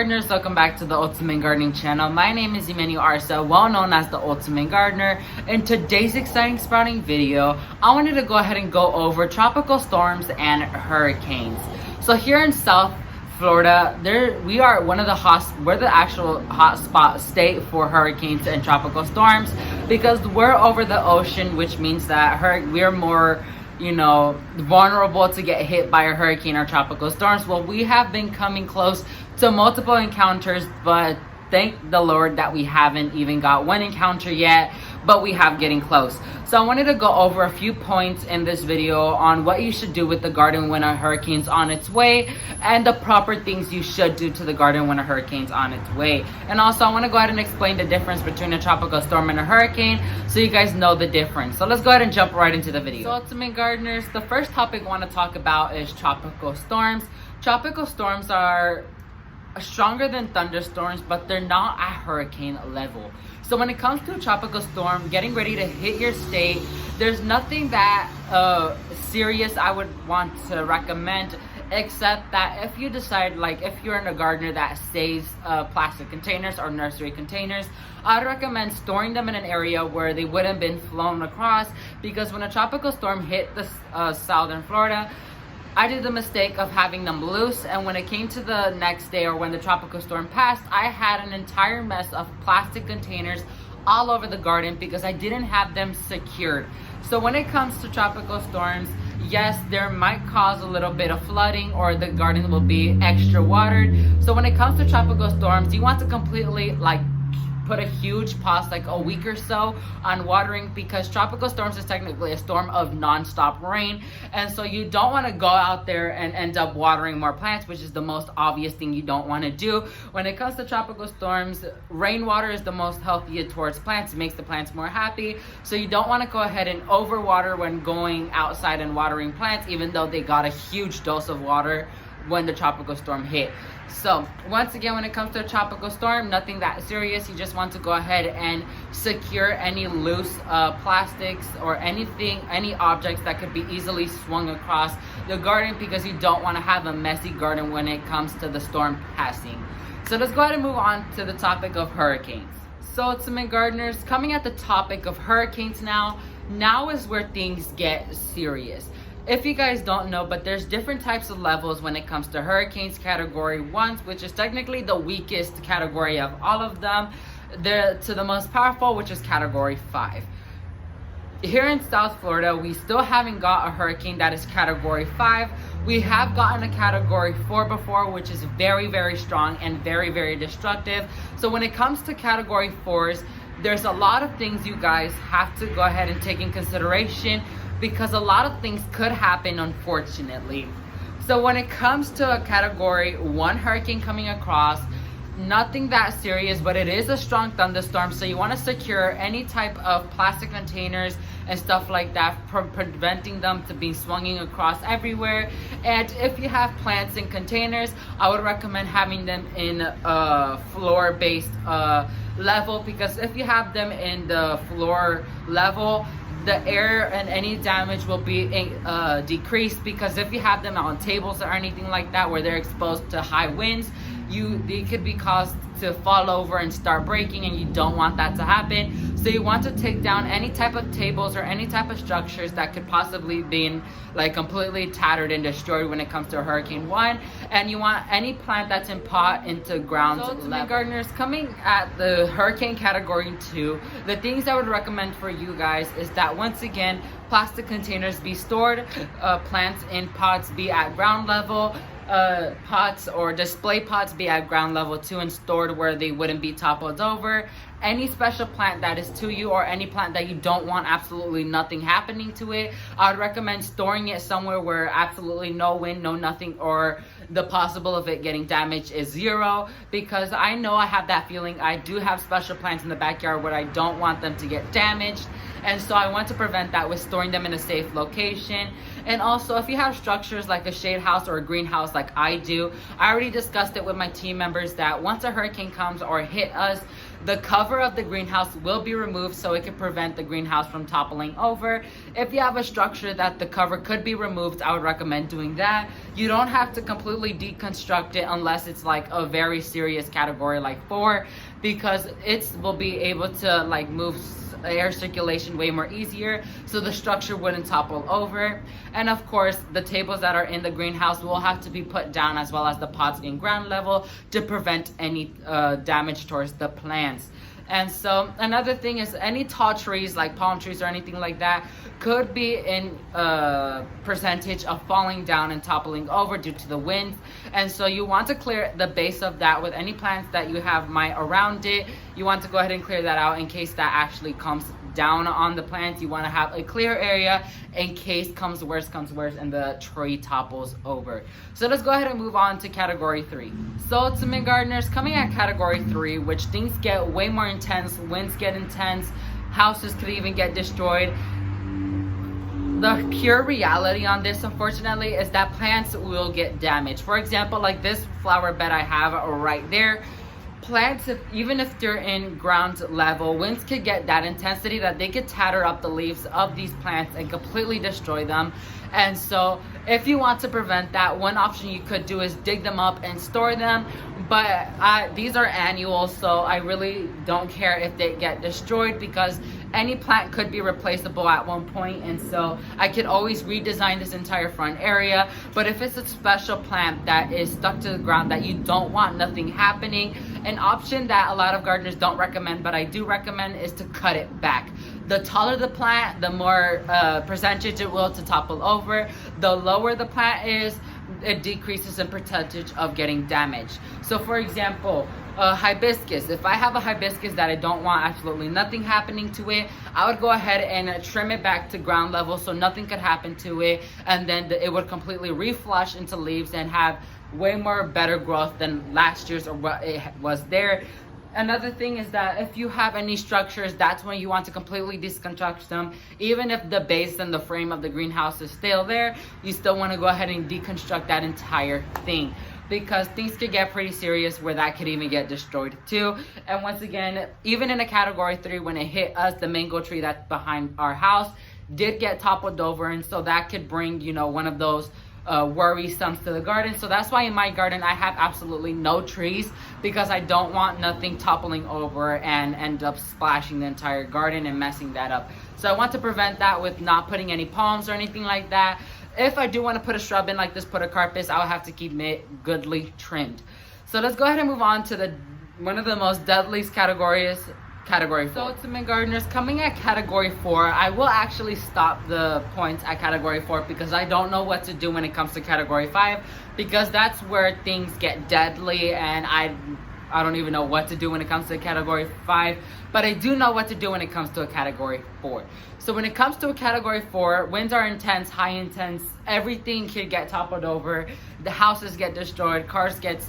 gardeners, welcome back to the Ultimate Gardening channel. My name is Emmanuel Arsa, well known as the Ultimate Gardener. In today's exciting sprouting video, I wanted to go ahead and go over tropical storms and hurricanes. So here in South Florida, we're the actual hotspot state for hurricanes and tropical storms because we're over the ocean, which means that we're more vulnerable to get hit by a hurricane or tropical storms. Well, we have been coming close to multiple encounters, but thank the Lord that we haven't even got one encounter yet, but we have getting close. So I wanted to go over a few points in this video on what you should do with the garden when a hurricane's on its way, and the proper things you should do to the garden when a hurricane's on its way. And also I want to go ahead and explain the difference between a tropical storm and a hurricane so you guys know the difference. So let's go ahead and jump right into the video. So Ultimate Gardeners, the first topic I want to talk about is tropical storms. Tropical storms are stronger than thunderstorms, but they're not at hurricane level. So when it comes to a tropical storm getting ready to hit your state, there's nothing that serious I would want to recommend, except that if you decide, like if you're in a gardener that saves plastic containers or nursery containers, I'd recommend storing them in an area where they wouldn't been flown across, because when a tropical storm hit the southern Florida, I did the mistake of having them loose, and when it came to the next day, or when the tropical storm passed, I had an entire mess of plastic containers all over the garden because I didn't have them secured. So when it comes to tropical storms, yes, there might cause a little bit of flooding, or the garden will be extra watered. So when it comes to tropical storms, you want to completely put a huge pause, like a week or so, on watering, because tropical storms is technically a storm of non-stop rain, and so you don't want to go out there and end up watering more plants, which is the most obvious thing you don't want to do. When it comes to tropical storms, rainwater is the most healthier towards plants. It makes the plants more happy, so you don't want to go ahead and overwater when going outside and watering plants, even though they got a huge dose of water when the tropical storm hit. So once again, when it comes to a tropical storm, nothing that serious. You just want to go ahead and secure any loose plastics or any objects that could be easily swung across the garden, because you don't want to have a messy garden when it comes to the storm passing. So let's go ahead and move on to the topic of hurricanes. So Ultimate Gardeners, coming at the topic of hurricanes now is where things get serious. If you guys don't know, but there's different types of levels when it comes to hurricanes. Category 1, which is technically the weakest category of all of them, to the most powerful, which is category 5. Here in South Florida, we still haven't got a hurricane that is category 5. We have gotten a category 4 before, which is very, very strong and very, very destructive. So when it comes to category 4s, there's a lot of things you guys have to go ahead and take in consideration, because a lot of things could happen, unfortunately. So when it comes to a category 1 hurricane coming across, nothing that serious, but it is a strong thunderstorm, so you want to secure any type of plastic containers and stuff like that, preventing them to be swinging across everywhere. And if you have plants in containers, I would recommend having them in a floor-based level, because if you have them in the floor level, the air and any damage will be decreased, because if you have them on tables or anything like that where they're exposed to high winds, they could be caused to fall over and start breaking, and you don't want that to happen. So you want to take down any type of tables or any type of structures that could possibly be completely tattered and destroyed when it comes to Hurricane 1. And you want any plant that's in pot into ground level. Ultimate Gardeners, coming at the hurricane category 2, the things I would recommend for you guys is that, once again, plastic containers be stored, plants in pots be at ground level, pots or display pots be at ground level too, and stored where they wouldn't be toppled over. Any special plant that is to you, or any plant that you don't want absolutely nothing happening to it, I would recommend storing it somewhere where absolutely no wind, no nothing, or the possible of it getting damaged is 0, because I know I have that feeling. I do have special plants in the backyard where I don't want them to get damaged, and so I want to prevent that with storing them in a safe location. And also, if you have structures like a shade house or a greenhouse like I do, I already discussed it with my team members that once a hurricane comes or hit us, the cover of the greenhouse will be removed so it can prevent the greenhouse from toppling over. If you have a structure that the cover could be removed, I would recommend doing that. You don't have to completely deconstruct it unless it's like a very serious category like 4, because it will be able to like move air circulation way more easier, so the structure wouldn't topple over. And of course, the tables that are in the greenhouse will have to be put down, as well as the pots in ground level, to prevent any damage towards the plants. And so another thing is, any tall trees like palm trees or anything like that could be in percentage of falling down and toppling over due to the wind. And so you want to clear the base of that with any plants that you have around it. You want to go ahead and clear that out in case that actually comes down on the plants. You want to have a clear area in case comes worse and the tree topples over. So let's go ahead and move on to category 3. So ultimate gardeners, coming at category 3, which things get way more intense, winds get intense, houses could even get destroyed. The pure reality on this, unfortunately, is that plants will get damaged. For example, like this flower bed I have right there, plants, even if they're in ground level, winds could get that intensity that they could tatter up the leaves of these plants and completely destroy them. And so if you want to prevent that, one option you could do is dig them up and store them. But these are annual, so I really don't care if they get destroyed, because any plant could be replaceable at one point, and so I could always redesign this entire front area. But if it's a special plant that is stuck to the ground that you don't want nothing happening, an option that a lot of gardeners don't recommend, but I do recommend, is to cut it back. The taller the plant, the more percentage it will to topple over. The lower the plant is, it decreases in percentage of getting damaged. So for example, hibiscus, if I have a hibiscus that I don't want absolutely nothing happening to it, I would go ahead and trim it back to ground level so nothing could happen to it, and then it would completely reflush into leaves and have way more better growth than last year's or what it was there. Another thing is that if you have any structures, that's when you want to completely deconstruct them. Even if the base and the frame of the greenhouse is still there, you still want to go ahead and deconstruct that entire thing, because things could get pretty serious where that could even get destroyed too. And once again, even in a category 3, when it hit us, the mango tree that's behind our house did get toppled over, and so that could bring, you know, one of those worrisome to the garden. So that's why in my garden I have absolutely no trees, because I don't want nothing toppling over and end up splashing the entire garden and messing that up. So I want to prevent that with not putting any palms or anything like that. If I do want to put a shrub in like this podocarpus, I'll have to keep it goodly trimmed. So let's go ahead and move on to one of the most deadliest categories, category 4. So ultimate gardeners, coming at category 4, I will actually stop the points at category 4 because I don't know what to do when it comes to category 5, because that's where things get deadly, and I don't even know what to do when it comes to category 5, but I do know what to do when it comes to a category 4. So when it comes to a category 4, winds are intense, high intense, everything can get toppled over, the houses get destroyed, cars get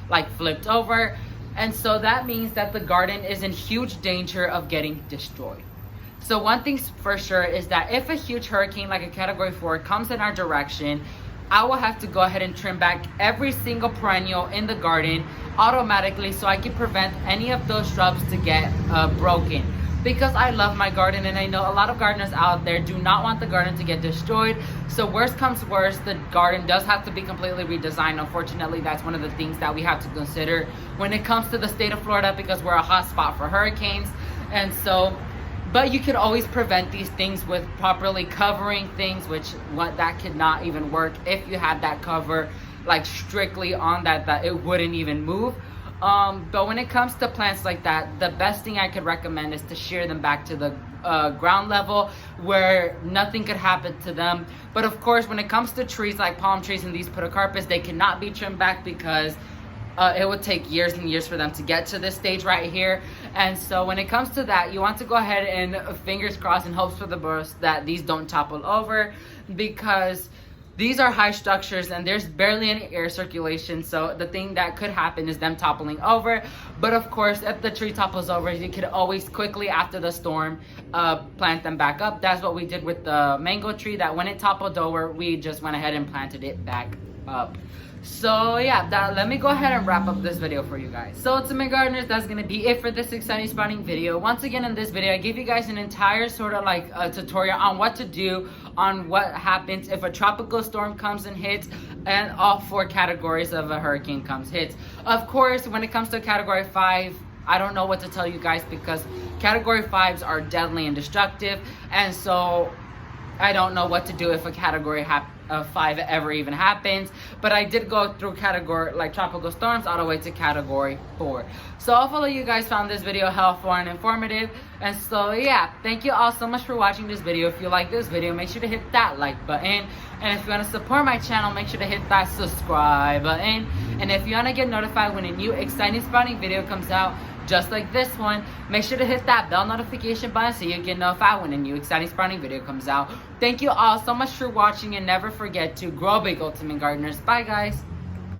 like flipped over. And so that means that the garden is in huge danger of getting destroyed. So one thing for sure is that if a huge hurricane like a category 4 comes in our direction, I will have to go ahead and trim back every single perennial in the garden automatically, so I can prevent any of those shrubs to get broken. Because I love my garden, and I know a lot of gardeners out there do not want the garden to get destroyed. So worst comes worst, the garden does have to be completely redesigned. Unfortunately, that's one of the things that we have to consider when it comes to the state of Florida, because we're a hot spot for hurricanes. And so, but you could always prevent these things with properly covering things, which that could not even work if you had that cover like strictly on that it wouldn't even move. But when it comes to plants like that, the best thing I could recommend is to shear them back to the ground level where nothing could happen to them. But of course, when it comes to trees like palm trees and these podocarpus, they cannot be trimmed back because it would take years and years for them to get to this stage right here. And so when it comes to that, you want to go ahead and fingers crossed and hopes for the best that these don't topple over, because these are high structures and there's barely any air circulation. So the thing that could happen is them toppling over. But of course, if the tree topples over, you could always quickly after the storm plant them back up. That's what we did with the mango tree, that when it toppled over, we just went ahead and planted it back up. So yeah, let me go ahead and wrap up this video for you guys. So ultimate gardeners, that's gonna be it for this exciting sprouting video. Once again, in this video I gave you guys an entire sort of like a tutorial on what to do, on what happens if a tropical storm comes and hits, and all 4 categories of a hurricane hits. Of course, when it comes to category 5, I don't know what to tell you guys, because category 5s are deadly and destructive, and so I don't know what to do if a category 5 ever even happens. But I did go through category like tropical storms all the way to category 4. So hopefully you guys found this video helpful and informative. And so yeah, thank you all so much for watching this video. If you like this video, make sure to hit that like button. And if you want to support my channel, make sure to hit that subscribe button. And if you want to get notified when a new exciting sprouting video comes out, just like this one, make sure to hit that bell notification button so you get notified when a new exciting sprouting video comes out. Thank you all so much for watching, and never forget to grow big, ultimate gardeners. Bye guys.